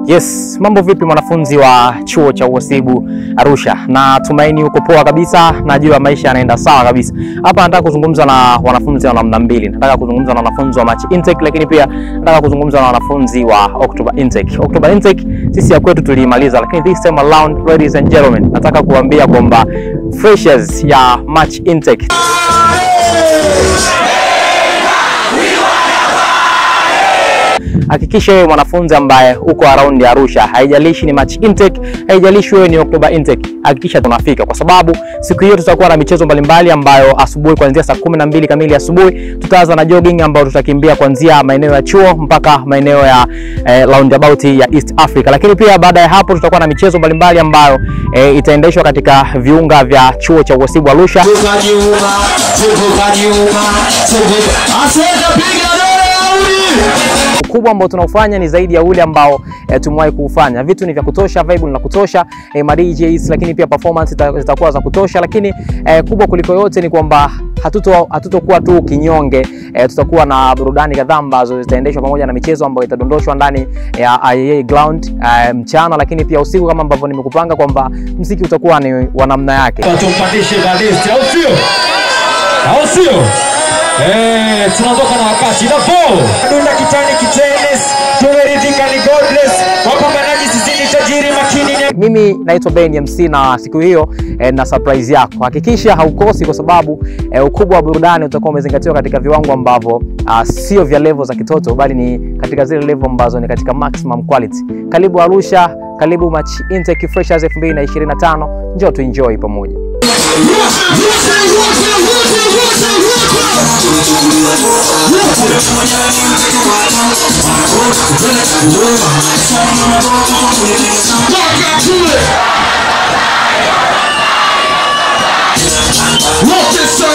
Yes, mambo vipi mwanafunzi wa chuo cha uhasibu Arusha? Na tumaini uko poa kabisa, najua maisha yanaenda sawa kabisa. Hapa nataka kuzungumza na wanafunzi wa namna mbili. Nataka kuzungumza na wanafunzi wa March intake, lakini pia nataka kuzungumza na wanafunzi wa October intake. October intake sisi ya kwetu tulimaliza, lakini this time around, ladies and gentlemen, nataka kuambia kwamba freshers ya March intake hakikisha wewe mwanafunzi ambaye uko around Arusha, haijalishi ni March intake, haijalishi wewe ni October intake, hakikisha tunafika, kwa sababu siku hiyo tutakuwa na michezo mbalimbali ambayo asubuhi kuanzia saa 12 kamili asubuhi tutaanza na jogging ambayo tutakimbia kuanzia maeneo ya chuo mpaka maeneo ya roundabout ya East Africa. Lakini pia baada ya hapo tutakuwa na michezo mbalimbali ambayo itaendeshwa katika viunga vya chuo cha uhasibu Arusha. Kubwa ambao tunaufanya ni zaidi ya ule ambao tumewahi kufanya. Vitu ni vya kutosha, vibe ni la kutosha, DJs, lakini pia performance zitakuwa za kutosha, lakini kubwa kuliko yote ni kwamba hatutokuwa tu kinyonge. Tutakuwa na burudani kadhaa ambazo zitaendeshwa pamoja na michezo ambayo itadondoshwa ndani ya IAA ground mchana, lakini pia usiku kama ambavyo nimekupanga kwamba muziki utakuwa ni wa namna yake. Tumpandishe Balisti, au sio? Tunatoka na wakati Davo Dunda kitani kitenis, tumeridhika ni godless, wapambanaji sisi ni tajiri makini. Mimi naitwa Ben MC na siku hiyo na surprise yako. Hakikisha haukosi, kwa sababu ukubwa wa burudani utakuwa umezingatiwa katika viwango ambavyo sio vya level za kitoto, bali ni katika zile level ambazo ni katika maximum quality. Karibu Arusha, karibu March intake freshers 2025, njoo tu enjoy pamoja. What you say?